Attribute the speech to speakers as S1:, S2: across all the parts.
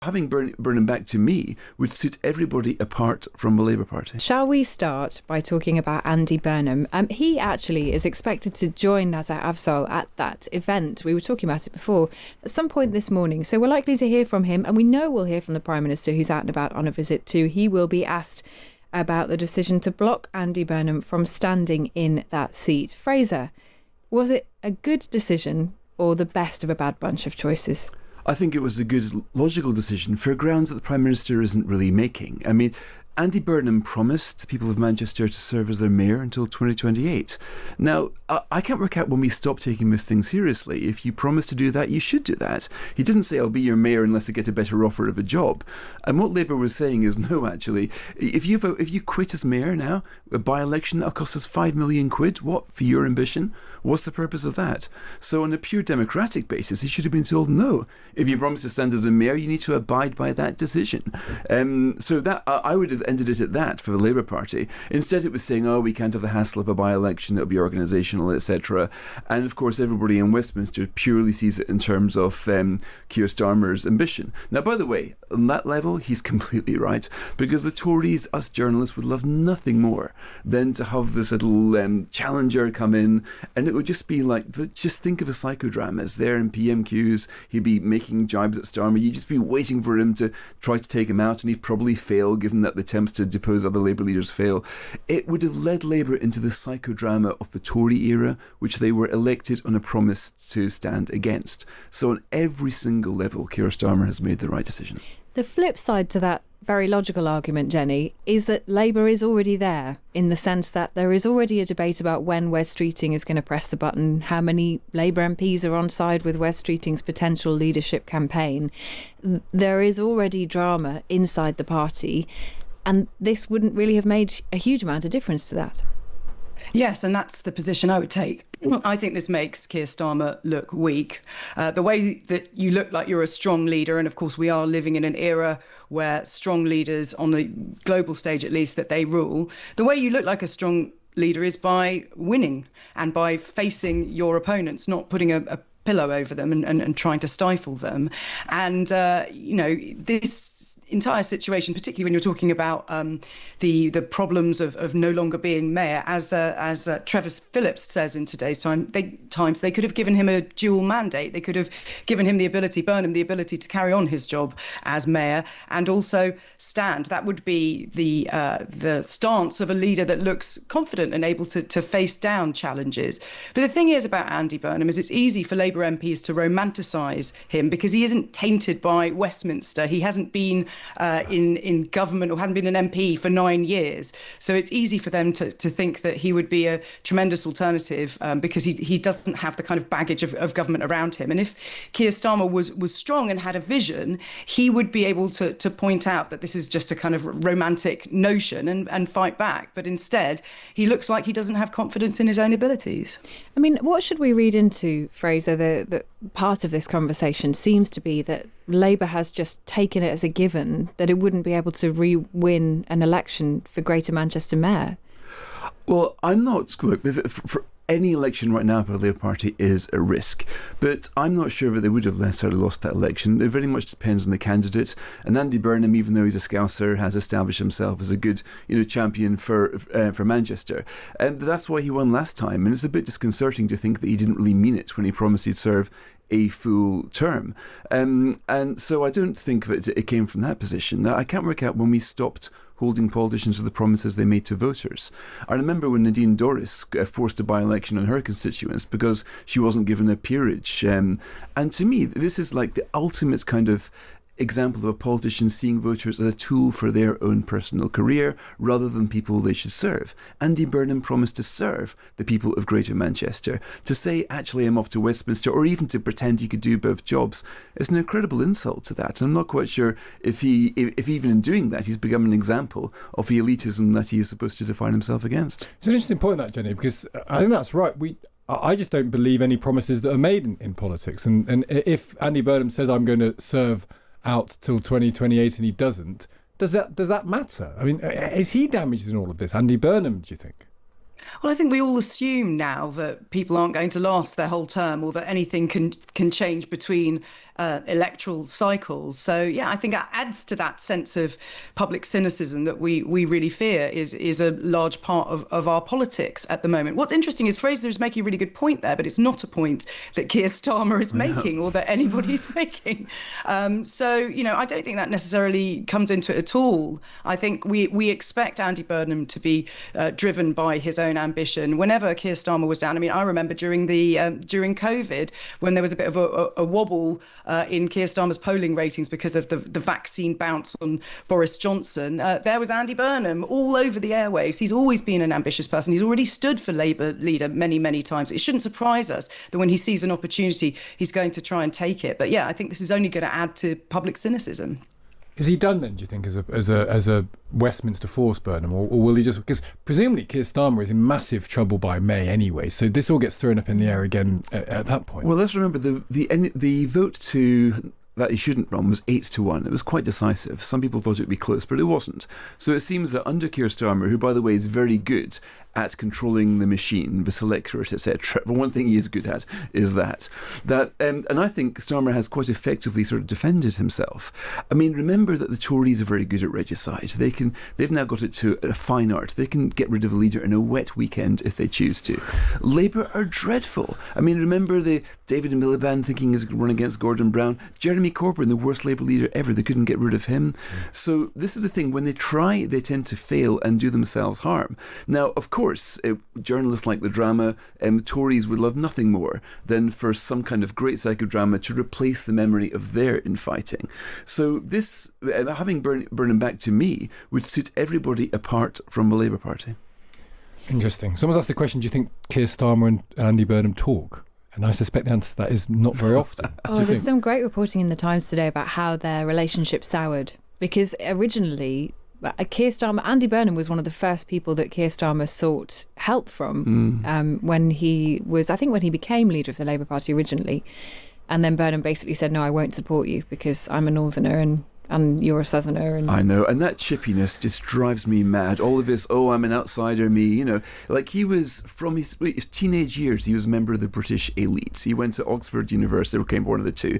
S1: having Burnham back to me would suit everybody apart from the Labour Party.
S2: Shall we start by talking about Andy Burnham? He actually is expected to join Nazar Afzal at that event. We were talking about it before, at some point this morning. So we're likely to hear from him, and we know we'll hear from the Prime Minister, who's out and about on a visit too. He will be asked about the decision to block Andy Burnham from standing in that seat. Fraser, was it a good decision or the best of a bad bunch of choices?
S1: I think it was a good, logical decision for grounds that the Prime Minister isn't really making. I mean, Andy Burnham promised the people of Manchester to serve as their mayor until 2028. Now, I can't work out when we stop taking this thing seriously. If you promise to do that, you should do that. He didn't say, I'll be your mayor unless I get a better offer of a job. And what Labour was saying is, no, actually, if you quit as mayor now, a by-election, that'll cost us £5 million. What, for your ambition? What's the purpose of that? So on a pure democratic basis, he should have been told, no, if you promise to stand as a mayor, you need to abide by that decision. So that I would have ended it at that for the Labour Party. Instead, it was saying, oh, we can't have the hassle of a by-election, it'll be organisational, etc. And of course, everybody in Westminster purely sees it in terms of Keir Starmer's ambition. Now, by the way, on that level, he's completely right, because the Tories, us journalists, would love nothing more than to have this little challenger come in, and it would just be like, just think of a psychodramas there in PMQs. He'd be making jibes at Starmer. You'd just be waiting for him to try to take him out, and he'd probably fail, given that the attempts to depose other Labour leaders fail. It would have led Labour into the psychodrama of the Tory era, which they were elected on a promise to stand against. So on every single level, Keir Starmer has made the right decision.
S2: The flip side to that very logical argument, Jenny, is that Labour is already there, in the sense that there is already a debate about when Wes Streeting is going to press the button, how many Labour MPs are on side with Wes Streeting's potential leadership campaign. There is already drama inside the party, and this wouldn't really have made a huge amount of difference to that.
S3: Yes, and that's the position I would take. I think this makes Keir Starmer look weak. The way that you look like you're a strong leader, and of course we are living in an era where strong leaders, on the global stage at least, that they rule, the way you look like a strong leader is by winning and by facing your opponents, not putting a pillow over them and trying to stifle them. And, this entire situation, particularly when you're talking about the problems of no longer being mayor, as Trevor Phillips says in today's Times, they could have given him a dual mandate. They could have given him Burnham the ability to carry on his job as mayor and also stand. That would be the stance of a leader that looks confident and able to face down challenges. But the thing is about Andy Burnham is it's easy for Labour MPs to romanticise him because he isn't tainted by Westminster. He hasn't been in government or hadn't been an MP for 9 years. So it's easy for them to think that he would be a tremendous alternative because he doesn't have the kind of baggage of government around him. And if Keir Starmer was strong and had a vision, he would be able to point out that this is just a kind of romantic notion and fight back. But instead, he looks like he doesn't have confidence in his own abilities.
S2: I mean, what should we read into, Fraser? The part of this conversation seems to be that Labour has just taken it as a given that it wouldn't be able to re-win an election for Greater Manchester Mayor.
S1: Well, I'm not... Look, for any election right now for the Labour Party is a risk, but I'm not sure that they would have necessarily lost that election. It very much depends on the candidate. And Andy Burnham, even though he's a Scouser, has established himself as a good, champion for Manchester, and that's why he won last time. And it's a bit disconcerting to think that he didn't really mean it when he promised he'd serve a full term. And so I don't think that it came from that position. Now, I can't work out when we stopped holding politicians to the promises they made to voters. I remember when Nadine Dorris forced a by-election on her constituents because she wasn't given a peerage. And to me, this is like the ultimate kind of example of a politician seeing voters as a tool for their own personal career rather than people they should serve. Andy Burnham promised to serve the people of Greater Manchester. To say, actually, I'm off to Westminster, or even to pretend he could do both jobs, is an incredible insult to that. And I'm not quite sure if even in doing that, he's become an example of the elitism that he is supposed to define himself against.
S4: It's an interesting point, that, Jenny, because I think that's right. I just don't believe any promises that are made in politics. And if Andy Burnham says, I'm going to serve out till 2028 and he doesn't, does that matter? I mean, is he damaged in all of this? Andy Burnham, do you think?
S3: Well, I think we all assume now that people aren't going to last their whole term or that anything can change between electoral cycles. So, yeah, I think it adds to that sense of public cynicism that we really fear is a large part of our politics at the moment. What's interesting is Fraser is making a really good point there, but it's not a point that Keir Starmer is making or that anybody's making. So, I don't think that necessarily comes into it at all. I think we expect Andy Burnham to be driven by his own ambition. Whenever Keir Starmer was down, I remember during COVID when there was a bit of a wobble in Keir Starmer's polling ratings because of the vaccine bounce on Boris Johnson, there was Andy Burnham all over the airwaves. He's always been an ambitious person. He's already stood for Labour leader many, many times. It shouldn't surprise us that when he sees an opportunity, he's going to try and take it. But yeah, I think this is only going to add to public cynicism.
S4: Is he done then, do you think, as a Westminster force, Burnham, or will he just... Because presumably Keir Starmer is in massive trouble by May anyway, so this all gets thrown up in the air again at that point.
S1: Well, let's remember the vote to... that he shouldn't run was 8-1. It was quite decisive. Some people thought it would be close, but it wasn't. So it seems that under Keir Starmer, who, by the way, is very good at controlling the machine, the electorate, etc. But one thing he is good at is that and I think Starmer has quite effectively sort of defended himself. Remember that the Tories are very good at regicide. They've now got it to a fine art. They can get rid of a leader in a wet weekend if they choose to. Labour are dreadful. Remember the David Miliband thinking he's going to run against Gordon Brown. Jeremy Corbyn, the worst Labour leader ever. They couldn't get rid of him. So this is the thing. When they try, they tend to fail and do themselves harm. Now, of course, journalists like the drama, Tories would love nothing more than for some kind of great psychodrama to replace the memory of their infighting. So this, having Burnham back to me, would suit everybody apart from the Labour Party.
S4: Interesting. Someone's asked the question, do you think Keir Starmer and Andy Burnham talk? And I suspect the answer to that is not very often.
S2: There's some great reporting in the Times today about how their relationship soured. Because originally, Keir Starmer, Andy Burnham was one of the first people that Keir Starmer sought help from when he became leader of the Labour Party originally. And then Burnham basically said, no, I won't support you because I'm a northerner and you're a southerner. And
S1: I know, and that chippiness just drives me mad. All of this, I'm an outsider, me, like he was from his teenage years, he was a member of the British elite. He went to Oxford University, or came one of the two,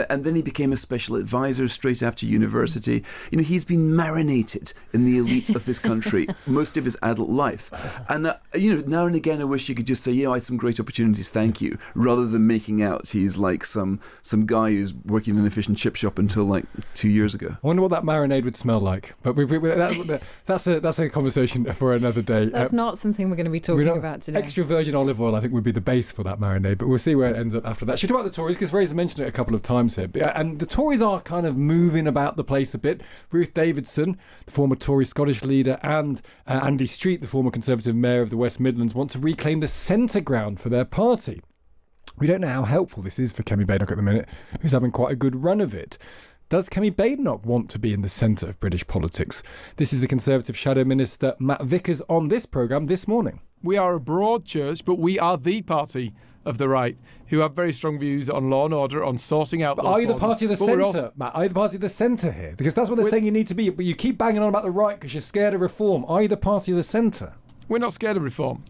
S1: and then he became a special advisor straight after university. He's been marinated in the elite of this country most of his adult life. And, now and again I wish you could just say, I had some great opportunities, thank you, rather than making out he's like some guy who's working in an efficient chip shop until like 2 years ago.
S4: I wonder what that marinade would smell like. But that's a conversation for another day.
S2: That's not something we're going to be talking about today.
S4: Extra virgin olive oil, I think, would be the base for that marinade. But we'll see where it ends up after that. Should we talk about the Tories? Because Fraser mentioned it a couple of times here. And the Tories are kind of moving about the place a bit. Ruth Davidson, the former Tory Scottish leader, and Andy Street, the former Conservative mayor of the West Midlands, want to reclaim the centre ground for their party. We don't know how helpful this is for Kemi Badenoch at the minute, who's having quite a good run of it. Does Kemi Badenoch want to be in the centre of British politics? This is the Conservative Shadow Minister Matt Vickers on this programme this morning.
S5: We are a broad church, but we are the party of the right who have very strong views on law and order, on sorting out.
S4: But are you the party of the centre, Matt? Are you the party of the centre here? Because that's what they're saying you need to be. But you keep banging on about the right because you're scared of reform. Are you the party of the centre?
S5: We're not scared of reform.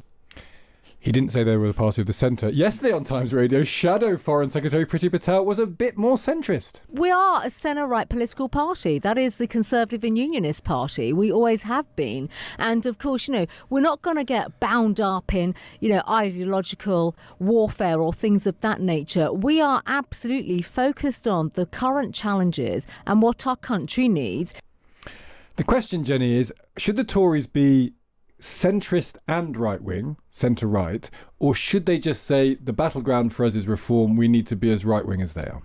S4: He didn't say they were the party of the centre. Yesterday on Times Radio, Shadow Foreign Secretary Priti Patel was a bit more centrist.
S6: We are a centre-right political party. That is the Conservative and Unionist Party. We always have been. And of course, we're not going to get bound up in, ideological warfare or things of that nature. We are absolutely focused on the current challenges and what our country needs.
S4: The question, Jenny, is should the Tories be centrist and right-wing, centre-right, or should they just say the battleground for us is reform, we need to be as right-wing as they are?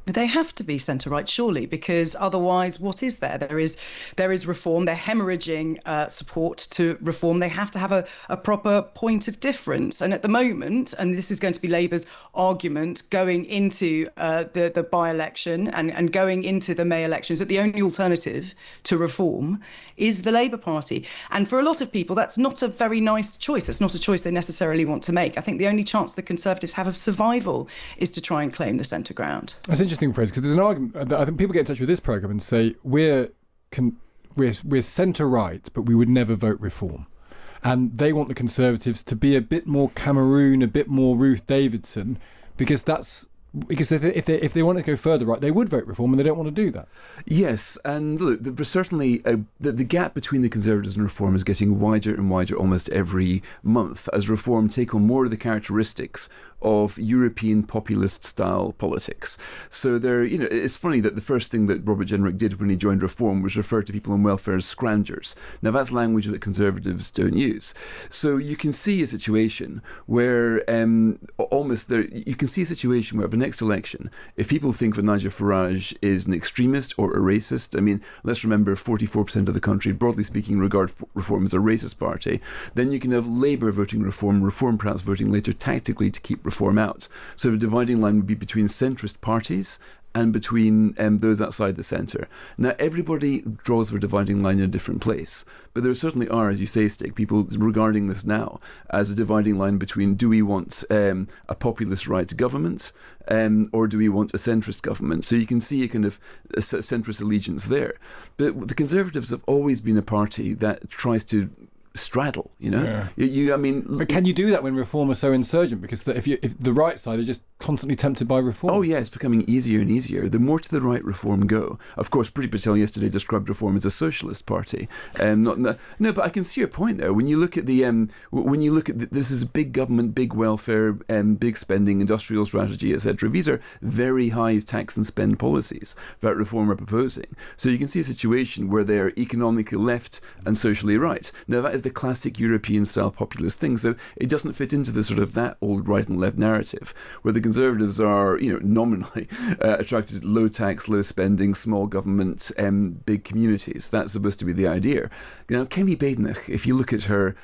S3: They have to be centre-right, surely, because otherwise, what is there? There is reform. They're hemorrhaging support to reform. They have to have a proper point of difference. And at the moment, and this is going to be Labour's argument going into the by-election and going into the May elections, that the only alternative to reform is the Labour Party. And for a lot of people, that's not a very nice choice. It's not a choice they necessarily want to make. I think the only chance the Conservatives have of survival is to try and claim the centre ground.
S4: That's interesting. Phrase, because there's an argument that I think people get in touch with this programme and say we're centre-right, but we would never vote reform. And they want the Conservatives to be a bit more Cameroon, a bit more Ruth Davidson, because that's Because if they want to go further right, they would vote reform, and they don't want to do that.
S1: Yes, and look, there's certainly the gap between the Conservatives and Reform is getting wider and wider almost every month as Reform take on more of the characteristics of European populist-style politics. So it's funny that the first thing that Robert Jenrick did when he joined Reform was refer to people on welfare as scroungers. Now, that's language that Conservatives don't use. So you can see a situation where you can see a situation where the next election, if people think that Nigel Farage is an extremist or a racist, I mean, let's remember 44% of the country, broadly speaking, regard Reform as a racist party, then you can have Labour voting Reform perhaps voting later tactically to keep Reform out. So the dividing line would be between centrist parties and between those outside the centre. Now, everybody draws their dividing line in a different place, but there certainly are, as you say, Stig, people regarding this now as a dividing line between do we want a populist right government or do we want a centrist government? So you can see a kind of a centrist allegiance there. But the Conservatives have always been a party that tries to straddle,
S4: Yeah. But can you do that when Reform are so insurgent? Because if the right side are just constantly tempted by Reform.
S1: Oh yeah, it's becoming easier and easier. The more to the right Reform go. Of course, Priti Patel yesterday described Reform as a socialist party. No, but I can see your point there. When you look at this is big government, big welfare, big spending, industrial strategy, etc. These are very high tax and spend policies that Reform are proposing. So you can see a situation where they're economically left and socially right. Now that is the classic European-style populist thing. So it doesn't fit into the sort of that old right and left narrative, where the Conservatives are, nominally attracted to low tax, low spending, small government, big communities. That's supposed to be the idea. Now, Kemi Badenoch, if you look at her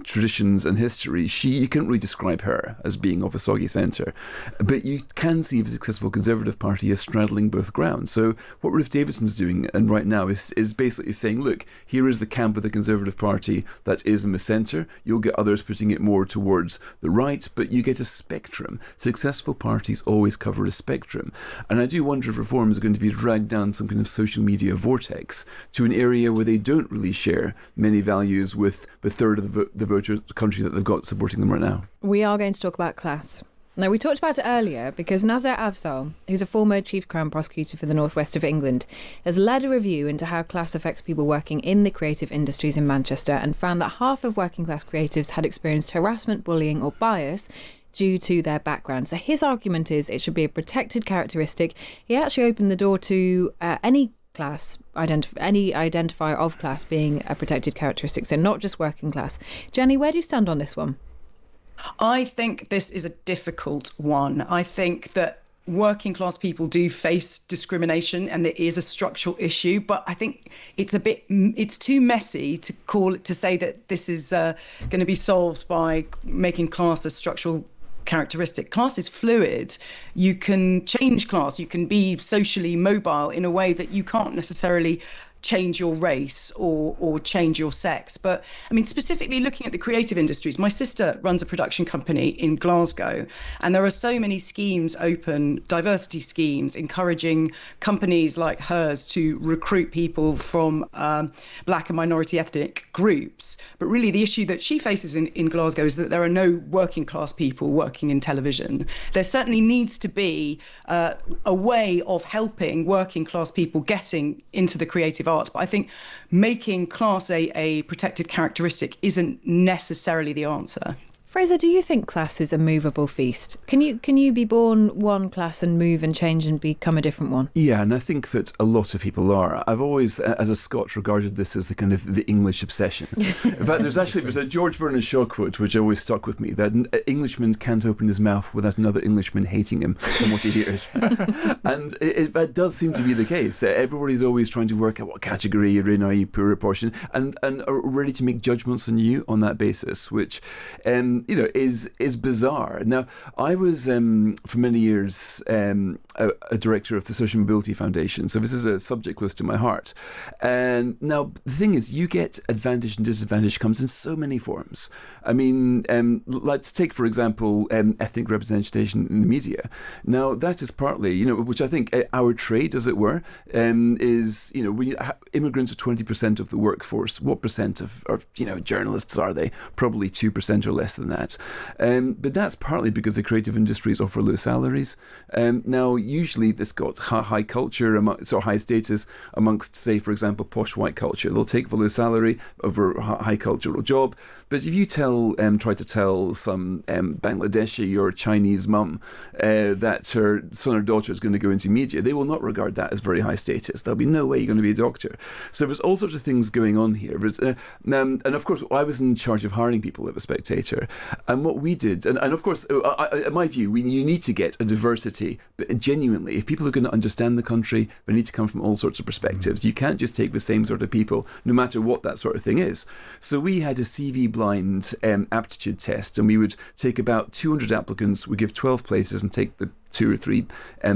S1: traditions and history, you can't really describe her as being of a soggy centre. But you can see the successful Conservative Party as straddling both grounds. So what Ruth Davidson's doing and right now is basically saying, look, here is the camp of the Conservative Party that is in the centre. You'll get others putting it more towards the right, but you get a spectrum. Successful parties always cover a spectrum. And I do wonder if Reform is going to be dragged down some kind of social media vortex to an area where they don't really share many values with the third of the voters, the country that they've got supporting them right now.
S2: We are going to talk about class. Now, we talked about it earlier because Nazir Afzal, who's a former Chief Crown Prosecutor for the North West of England, has led a review into how class affects people working in the creative industries in Manchester and found that half of working class creatives had experienced harassment, bullying or bias due to their background. So his argument is it should be a protected characteristic. He actually opened the door to any identifier of class being a protected characteristic, so not just working class. Jenny, where do you stand on this one?
S3: I think this is a difficult one. I think that working class people do face discrimination and it is a structural issue, but I think it's too messy to say that this is going to be solved by making class a structural characteristic. Class is fluid. You can change class. You can be socially mobile in a way that you can't necessarily change your race or change your sex. But I mean, specifically looking at the creative industries, my sister runs a production company in Glasgow, and there are so many schemes open, diversity schemes, encouraging companies like hers to recruit people from black and minority ethnic groups. But really the issue that she faces in Glasgow is that there are no working class people working in television. There certainly needs to be a way of helping working class people getting into the creative arts. But I think making class a protected characteristic isn't necessarily the answer.
S2: Fraser, do you think class is a movable feast? Can you be born one class and move and change and become a different one?
S1: Yeah, and I think that a lot of people are. I've always, as a Scot, regarded this as the kind of the English obsession. In fact, there's a George Bernard Shaw quote which always stuck with me, that an Englishman can't open his mouth without another Englishman hating him from what he hears. And that does seem to be the case. Everybody's always trying to work out what category you're in, are you poor or portion, and are ready to make judgments on you on that basis, which is bizarre. Now, I was for many years a director of the Social Mobility Foundation, so this is a subject close to my heart. And now the thing is, you get advantage and disadvantage comes in so many forms. I mean, let's take for example ethnic representation in the media. Now that is partly, which I think our trade, as it were, is immigrants are 20% of the workforce. What percent of journalists are they? Probably 2% or less than that. that. But that's partly because the creative industries offer low salaries. Now, usually this got high culture, high status amongst, say, for example, posh white culture. They'll take the low salary over a high cultural job. But if you try to tell some Bangladeshi or Chinese mum that her son or daughter is going to go into media, they will not regard that as very high status. There'll be no way you're going to be a doctor. So there's all sorts of things going on here. But, and of course, I was in charge of hiring people at The Spectator. And what we did, and of course, in my view, you need to get a diversity, but genuinely, if people are going to understand the country, they need to come from all sorts of perspectives. You can't just take the same sort of people, no matter what that sort of thing is. So we had a CV blind aptitude test, and we would take about 200 applicants, we give 12 places and take the 2 or 3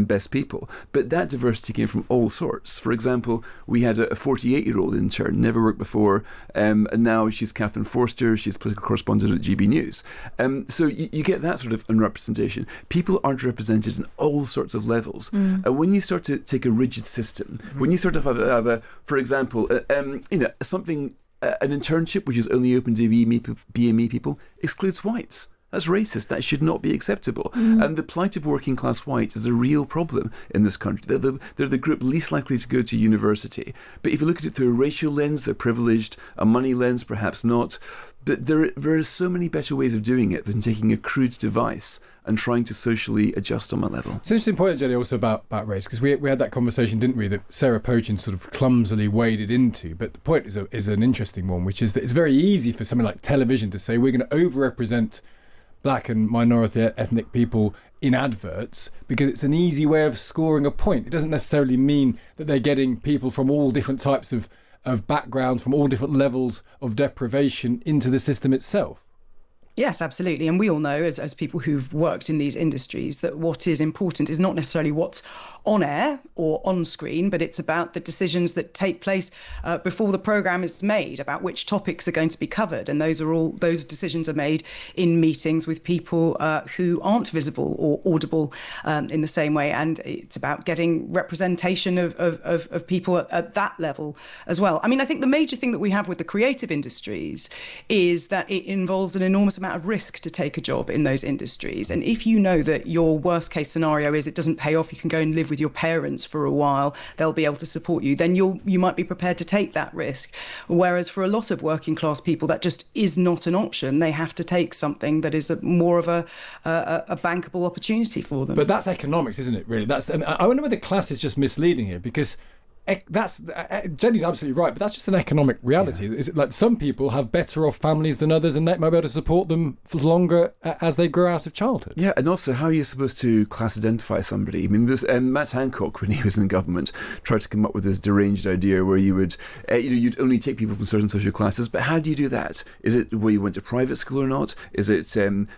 S1: best people. But that diversity came from all sorts. For example, we had a 48-year-old intern, never worked before, and now she's Catherine Forster, she's political correspondent at GB News. So you get that sort of unrepresentation. People aren't represented in all sorts of levels. And when you start to take a rigid system, when you sort of have a for example, something, an internship which is only open to BME people excludes whites. That's racist. That should not be acceptable. And the plight of working class whites is a real problem in this country. They're the group least likely to go to university. But if you look at it through a racial lens, they're privileged. A money lens, perhaps not. But there are so many better ways of doing it than taking a crude device and trying to socially adjust on a level.
S4: It's an interesting point, Jenny, also about race, because we had that conversation, didn't we, that Sarah Pochin sort of clumsily waded into. But the point is an interesting one, which is that it's very easy for something like television to say we're going to overrepresent black and minority ethnic people in adverts because it's an easy way of scoring a point. It doesn't necessarily mean that they're getting people from all different types of backgrounds, from all different levels of deprivation into the system itself.
S3: Yes, absolutely. And we all know, as people who've worked in these industries, that what is important is not necessarily what's on air or on screen, but it's about the decisions that take place before the programme is made, about which topics are going to be covered. And those decisions are made in meetings with people who aren't visible or audible in the same way. And it's about getting representation of people at that level as well. I mean, I think the major thing that we have with the creative industries is that it involves an enormous amount of risk to take a job in those industries. And if you know that your worst case scenario is it doesn't pay off, you can go and live with your parents for a while, they'll be able to support you, then you might be prepared to take that risk. Whereas for a lot of working class people, that just is not an option. They have to take something that is more of a bankable opportunity for them.
S4: But that's economics, isn't it, really? And I wonder whether class is just misleading here, because Jenny's absolutely right, but that's just an economic reality. Yeah. Is it like some people have better off families than others, and that might be able to support them for longer as they grow out of childhood?
S1: Yeah, and also how are you supposed to class identify somebody? I mean, there's Matt Hancock, when he was in government, tried to come up with this deranged idea where you would, you'd only take people from certain social classes. But how do you do that? Is it where you went to private school or not? Is it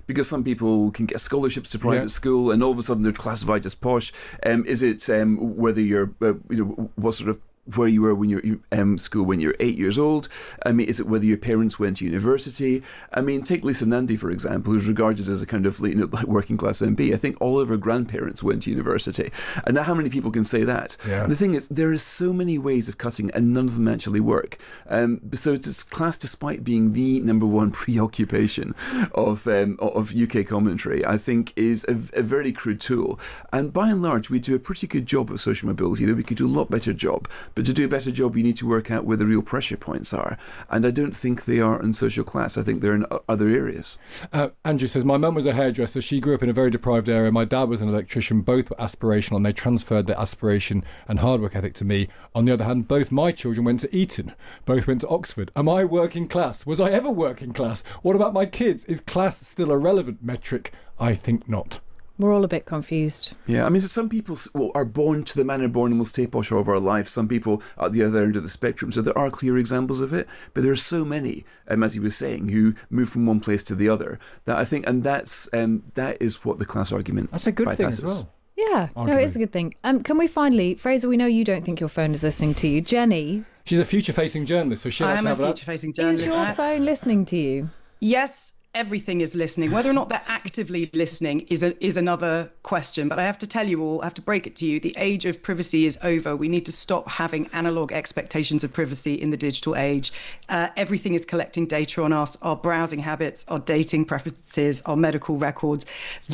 S1: because some people can get scholarships to private school and all of a sudden they're classified as posh? Is it whether you're, what sort of where you were when you're school when you're 8 years old? I mean, is it whether your parents went to university? I mean, take Lisa Nandy, for example, who's regarded as a kind of like working class MP. I think all of her grandparents went to university. And now how many people can say that? Yeah. The thing is, there are so many ways of cutting and none of them actually work. So class, despite being the number one preoccupation of UK commentary, I think is a very crude tool. And by and large, we do a pretty good job of social mobility, though we could do a lot better job. But to do a better job, you need to work out where the real pressure points are. And I don't think they are in social class. I think they're in other areas.
S4: Andrew says, my mum was a hairdresser. She grew up in a very deprived area. My dad was an electrician. Both were aspirational, and they transferred their aspiration and hard work ethic to me. On the other hand, both my children went to Eton. Both went to Oxford. Am I working class? Was I ever working class? What about my kids? Is class still a relevant metric? I think not.
S2: We're all a bit confused.
S1: Yeah, I mean, so some people are born to the manner born and will stay posh all of our life. Some people are at the other end of the spectrum. So there are clear examples of it, but there are so many, as he was saying, who move from one place to the other. That I think, and that is what the class argument.
S4: That's a good thing as
S1: bypasses.
S4: well.
S2: Yeah, no, it is a good thing. Can we finally, Fraser, we know you don't think your phone is listening to you. Jenny.
S4: She's a future-facing journalist, so she'll
S3: I
S4: have
S3: am a
S4: that.
S3: future-facing journalist.
S2: Is your phone listening to you?
S3: Yes, everything is listening. Whether or not they're actively listening is another question. But I have to tell you all, I have to break it to you, the age of privacy is over. We need to stop having analog expectations of privacy in the digital age. Everything is collecting data on us, our browsing habits, our dating preferences, our medical records,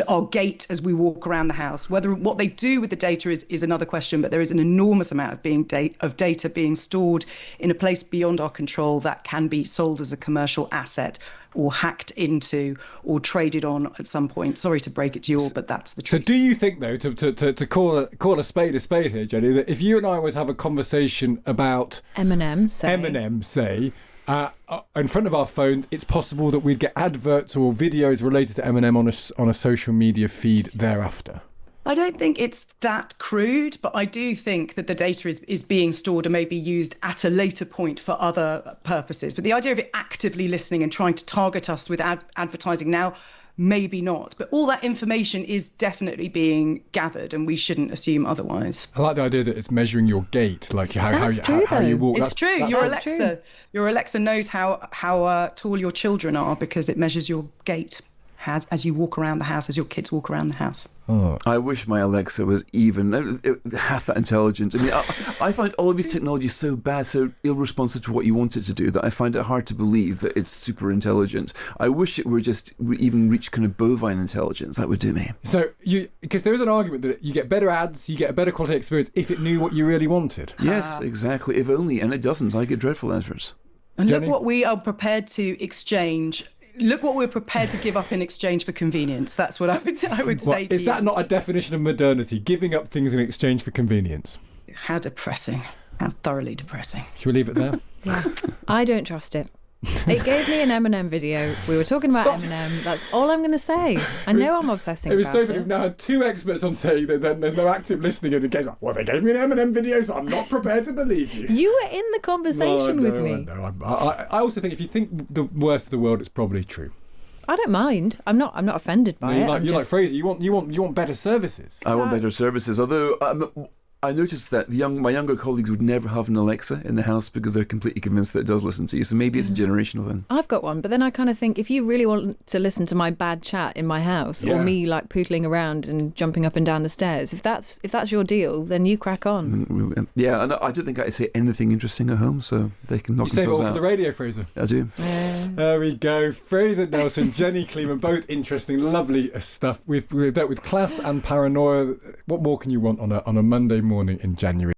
S3: our gait as we walk around the house. Whether what they do with the data is another question, but there is an enormous amount of data being stored in a place beyond our control that can be sold as a commercial asset or hacked into or traded on at some point. Sorry to break it to you all, but that's the truth.
S4: So do you think, though, to call a spade here, Jenny, that if you and I were to have a conversation about
S2: Eminem, say,
S4: in front of our phone, it's possible that we'd get adverts or videos related to Eminem on a social media feed thereafter?
S3: I don't think it's that crude, but I do think that the data is being stored and may be used at a later point for other purposes. But the idea of it actively listening and trying to target us with advertising now, maybe not. But all that information is definitely being gathered, and we shouldn't assume otherwise.
S4: I like the idea that it's measuring your gait, like how you walk.
S3: It's true. Your Alexa knows how tall your children are because it measures your gait as you walk around the house, as your kids walk around the house.
S1: Oh. I wish my Alexa was even half that intelligent. I mean, I find all of these technologies so bad, so ill-responsive to what you want it to do, that I find it hard to believe that it's super intelligent. I wish it were just even reach kind of bovine intelligence. That would do me.
S4: So, because there is an argument that you get better ads, you get a better quality experience if it knew what you really wanted.
S1: Yes, exactly. If only, and it doesn't. I get dreadful adverts.
S3: And Jenny? Look what we are prepared to exchange. Look what we're prepared to give up in exchange for convenience. That's what I would say to you.
S4: Is that not a definition of modernity, giving up things in exchange for convenience?
S3: How depressing. How thoroughly depressing.
S4: Should we leave it there?
S2: Yeah. I don't trust it. It gave me an Eminem video. We were talking about Eminem. That's all I'm going to say. I know I'm obsessing about it.
S4: It was so funny. We've now had two experts on saying that there's no active listening in the case. Well, they gave me an Eminem video, so I'm not prepared to believe you.
S2: You were in the conversation with me.
S4: No, I also think if you think the worst of the world, it's probably true.
S2: I don't mind. I'm not offended by it.
S4: You're like Fraser. You want better services.
S1: I want better services. Although I noticed that my younger colleagues would never have an Alexa in the house because they're completely convinced that it does listen to you. So maybe it's a generational thing.
S2: I've got one, but then I kind of think if you really want to listen to my bad chat in my house or me like pootling around and jumping up and down the stairs, if that's your deal, then you crack on.
S1: Yeah, and I don't think I say anything interesting at home, so they can knock themselves out.
S4: You save it all for the radio, Fraser.
S1: I do.
S4: There we go. Fraser Nelson, Jenny Kleeman, both interesting, lovely stuff. We've dealt with class and paranoia. What more can you want on a Monday morning in January?